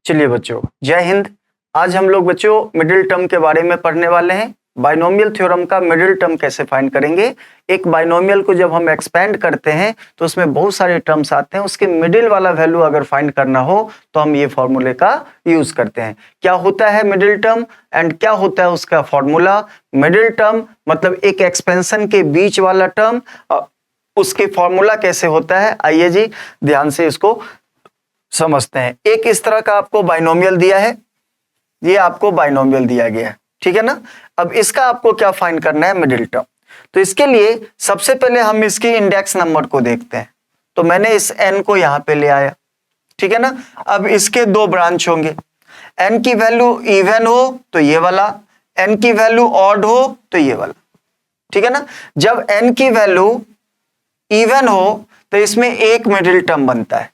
चलिए बच्चों, जय हिंद। आज हम लोग बच्चों मिडिल टर्म के बारे में पढ़ने वाले हैं। बाइनोमियल थ्योरम का मिडिल टर्म कैसे फाइंड करेंगे। एक बाइनोमियल को जब हम एक्सपेंड करते हैं तो उसमें बहुत सारे टर्म्स आते हैं, उसके मिडिल वाला वैल्यू अगर फाइंड करना हो तो हम ये फॉर्मूले का यूज करते हैं। क्या होता है मिडिल टर्म एंड क्या होता है उसका फॉर्मूला। मिडिल टर्म मतलब एक एक्सपेंशन के बीच वाला टर्म, उसके फॉर्मूला कैसे होता है, आइए जी ध्यान से इसको समझते हैं। एक इस तरह का आपको बाइनोमियल दिया है, ये आपको बाइनोमियल दिया गया है, ठीक है ना। अब इसका आपको क्या फाइंड करना है, मिडिल टर्म। तो इसके लिए सबसे पहले हम इसकी इंडेक्स नंबर को देखते हैं। तो मैंने इस n को यहां पे ले आया, ठीक है ना। अब इसके दो ब्रांच होंगे, n की वैल्यू इवन हो तो ये वाला, n की वैल्यू ऑड हो तो ये वाला, ठीक है ना। जब n की वैल्यू इवन हो तो इसमें एक मिडिल टर्म बनता है,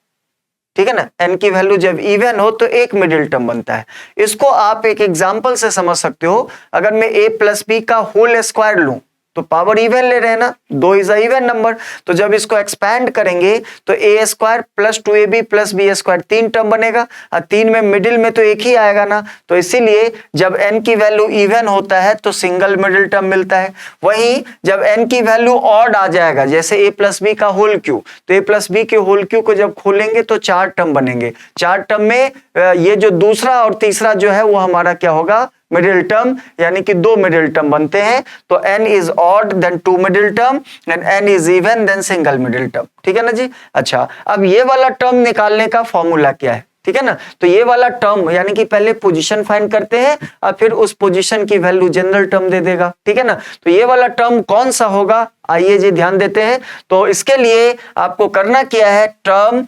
ठीक है ना। n की वैल्यू जब इवन हो तो एक मिडिल टर्म बनता है। इसको आप एक एग्जांपल से समझ सकते हो। अगर मैं a प्लस बी का होल स्क्वायर लूं तो पावर इवन ले रहे हैं ना, 2 इज अ इवन नंबर। तो जब इसको एक्सपैंड करेंगे तो a square plus 2ab plus b square 3 term बनेगा, और 3 में मिडिल में तो एक ही आएगा ना। तो इसीलिए जब n की वैल्यू इवन होता है तो सिंगल मिडिल टर्म मिलता है। वहीं जब n की वैल्यू ऑड आ जाएगा, जैसे a प्लस बी का होल क्यू, तो a प्लस बी के होल क्यू को जब खोलेंगे तो 4 टर्म बनेंगे। 4 टर्म में ये जो दूसरा और तीसरा जो है वो हमारा क्या होगा, मिडिल टर्म, यानी कि 2 मिडिल टर्म बनते हैं। तो n is odd then 2 middle term and n is even then single middle term, ठीक है ना जी। अच्छा, अब ये वाला टर्म निकालने का फॉर्मूला क्या है, ठीक है ना। तो ये वाला टर्म यानी कि पहले पोजीशन फाइंड करते हैं और फिर उस पोजीशन की वैल्यू जनरल टर्म दे देगा, ठीक है ना। तो ये वाला टर्म कौन सा होगा, आइए जी ध्यान देते हैं। तो इसके लिए आपको करना क्या है, टर्म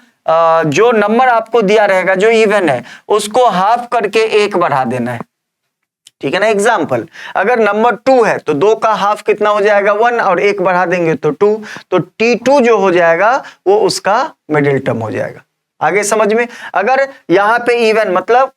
जो नंबर आपको दिया रहेगा जो इवन है उसको हाफ करके 1 बढ़ा देना है, ठीक है ना। एग्जाम्पल, अगर नंबर 2 है तो 2 का हाफ कितना हो जाएगा, 1, और 1 बढ़ा देंगे तो 2। तो T2 जो हो जाएगा वो उसका मिडिल टर्म हो जाएगा। आगे समझ में। अगर यहां पे इवन मतलब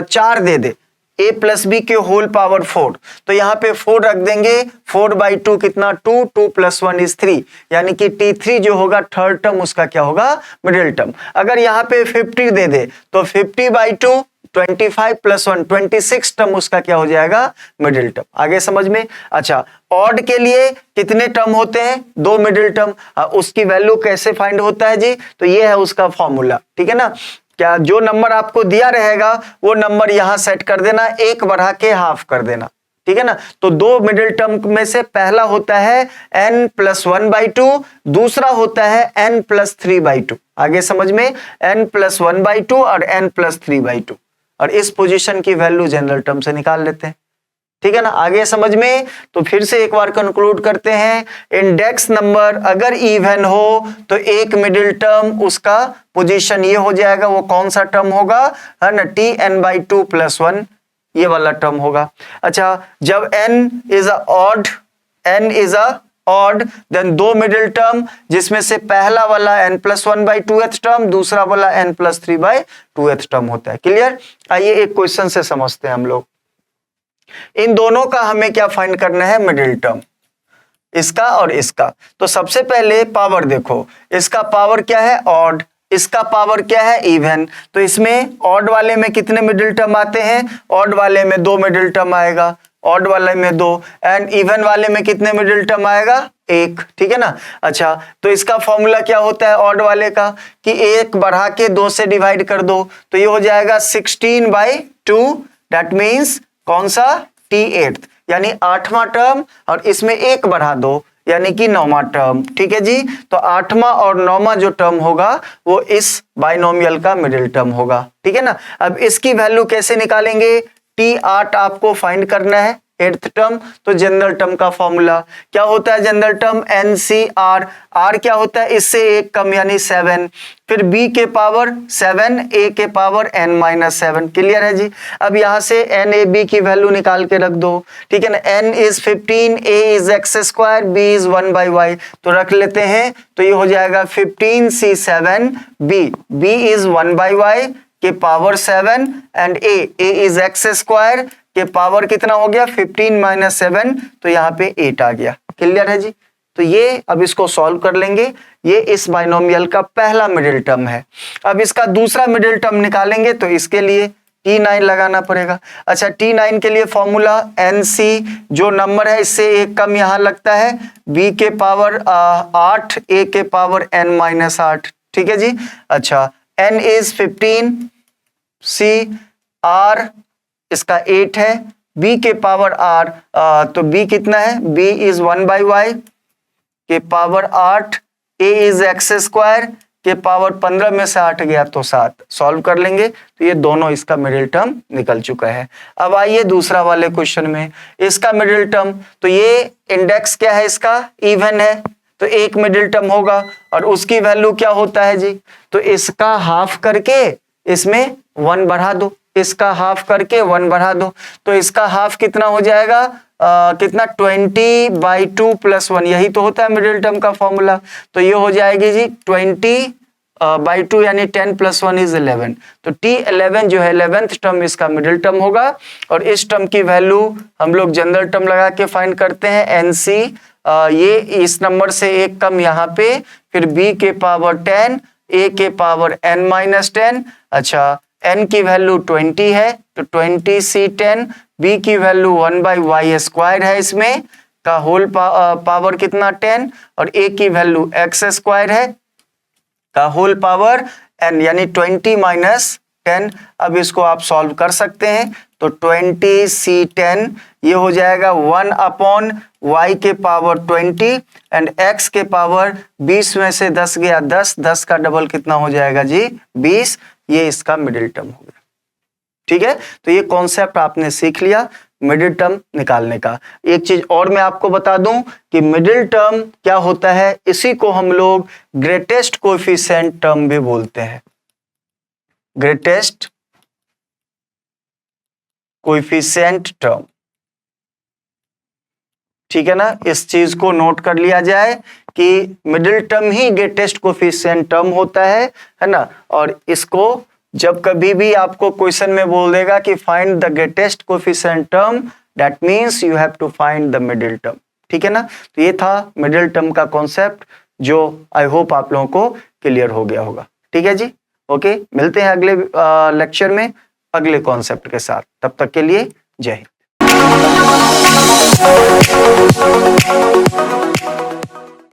4 दे दे, a प्लस बी के होल पावर 4, तो यहां पे 4 रख देंगे, 4/2 कितना, 2, 2 + 1 इज 3, यानी कि T3 जो होगा थर्ड टर्म उसका क्या होगा, मिडिल टर्म। अगर यहां पे 50 दे दे तो 50/2 25 + 1 26 टर्म उसका क्या हो जाएगा, मिडिल टर्म। आगे समझ में। अच्छा, ऑड के लिए कितने टर्म होते हैं, 2 मिडिल टर्म। उसकी वैल्यू कैसे फाइंड होता है जी, तो ये है उसका फॉर्मूला, ठीक है ना। क्या जो नंबर आपको दिया रहेगा वो नंबर यहां सेट कर देना, 1 बढ़ा के हाफ कर देना, ठीक है ना। तो 2 मिडिल टर्म में से पहला होता है n + 1/2, दूसरा होता है n + 3/2। आगे समझ में, n + 1/2 और n + 3/2, और इस पोजीशन की वैल्यू जनरल टर्म से निकाल लेते हैं, ठीक है ना। आगे समझ में। तो फिर से एक बार कंक्लूड करते हैं, इंडेक्स नंबर अगर इवन हो तो एक मिडिल टर्म उसका पोजीशन ये हो जाएगा, वो कौन सा टर्म होगा, है ना, Tn/2 + 1 ये वाला टर्म होगा। अच्छा, जब n is a odd then 2 middle term, जिसमें से पहला वाला n + 1/2th टर्म, दूसरा वाला n + 3/2th टर्म होता है। क्लियर। आइए एक क्वेश्चन से समझते हैं हम लोग। इन दोनों का हमें क्या फाइंड करना है, मिडिल टर्म, इसका और इसका। तो सबसे पहले पावर देखो, इसका पावर क्या है, ऑड, इसका पावर क्या है, इवन। तो इसमें ऑड वाले में कितने मिडिल टर्म आते हैं, ऑड वाले में 2 मिडिल टर्म आएगा, ऑड वाले में 2, एंड इवन वाले में कितने मिडिल टर्म आएगा, 1, ठीक है ना। अच्छा, तो इसका फॉर्मूला क्या होता है ऑड वाले का, कि 1 बढ़ा के 2 से डिवाइड कर दो, तो ये हो जाएगा 16/2, दैट मीन्स कौन सा, T8, यानी 8वां टर्म, और इसमें 1 बढ़ा दो यानी कि 9वां टर्म, ठीक है जी। तो 8वां और 9वां जो टर्म होगा वो इस बाइनोमियल का मिडिल टर्म होगा, ठीक है ना। अब इसकी वैल्यू कैसे निकालेंगे, T8 आपको फाइंड करना है, 8th टर्म। तो जनरल टर्म का फॉर्मूला क्या होता है, जनरल टर्म NCR, R क्या होता है, इससे 1 कम यानी 7, फिर B के पावर 7, A के पावर n-7। क्लियर है जी। अब यहां से NAB की वैल्यू निकाल के रख दो, ठीक है ना। n is 15, A is x², B is 1/y, तो रख लेते हैं। तो ये हो जाएगा 15C7B, B इज 1/y के power 7 and A is x² के पावर कितना हो गया, 15 - 7, तो यहाँ पे 8 आ गया। क्लियर है जी। तो ये अब इसको सॉल्व कर लेंगे, ये इस बाइनोमियल का पहला मिडिल टर्म है। अब इसका दूसरा मिडिल टर्म निकालेंगे, तो इसके लिए T9 लगाना पड़ेगा। अच्छा, T9 के लिए फॉर्मूला NC, जो नंबर है इससे एक कम यहाँ लगता है, B के पावर 8 A के पावर n-8, ठीक है जी। अच्छा, N इज 15, C R इसका 8 है, B के पावर R तो B कितना है, B इज 1/y के power 8, A is x square के पावर 15 में से 8 गया तो 7, सॉल्व कर लेंगे तो ये दोनों इसका मिडिल टर्म निकल चुका है। अब आइए दूसरा वाले क्वेश्चन में, इसका मिडिल टर्म, तो ये इंडेक्स क्या है, इसका इवन है तो एक मिडिल टर्म होगा, और उसकी वैल्यू क्या होता है जी, तो इसका हाफ करके इसमें 1 बढ़ा दो, इसका हाफ करके 1 बढ़ा दो, तो इसका हाफ कितना हो जाएगा, कितना 20/2 + 1, यही तो होता है मिडिल टर्म का फॉर्मूला। तो ये हो जाएगी जी 20/2 यानी 10 + 1 = 11, तो T11 जो है 11th टर्म इसका मिडिल टर्म होगा, और इस टर्म की वैल्यू हम लोग जनरल टर्म लगा के फाइंड करते हैं NC, ये इस नंबर से एक कम यहाँ पे, फिर B के पावर 10, A के पावर n-10, अच्छा n की वैल्यू 20 है तो 20C10, B की वैल्यू 1/y² है, इसमें का होल पावर कितना 10, और A की वैल्यू x² है का होल पावर n यानी 20 - 10। अब इसको आप सॉल्व कर सकते हैं, तो 20C10 ये हो जाएगा 1/y के पावर 20 एंड x के पावर 20 में से 10 गया 10, 10 का डबल कितना हो जाएगा जी 20, ये इसका मिडिल टर्म हो गया। ठीक है, तो ये कॉन्सेप्ट आपने सीख लिया मिडिल टर्म निकालने का। एक चीज और मैं आपको बता दूं कि मिडिल टर्म क्या होता है, इसी को हम लोग ग्रेटेस्ट कोएफिशिएंट टर्म भी बोलते हैं, ग्रेटेस्ट कोएफिशिएंट टर्म। ठीक है ना, इस चीज को नोट कर लिया जाए कि मिडिल टर्म ही ग्रेटेस्ट कोएफिशिएंट टर्म होता है ना। और इसको जब कभी भी आपको क्वेश्चन में बोल देगा कि find the greatest coefficient term, that means you have to find the middle term. ठीक है ना, तो ये था मिडिल टर्म का कॉन्सेप्ट, जो आई होप आप लोगों को क्लियर हो गया होगा। ठीक है जी, ओके, मिलते हैं अगले लेक्चर में अगले कॉन्सेप्ट के साथ, तब तक के लिए जय हिंद।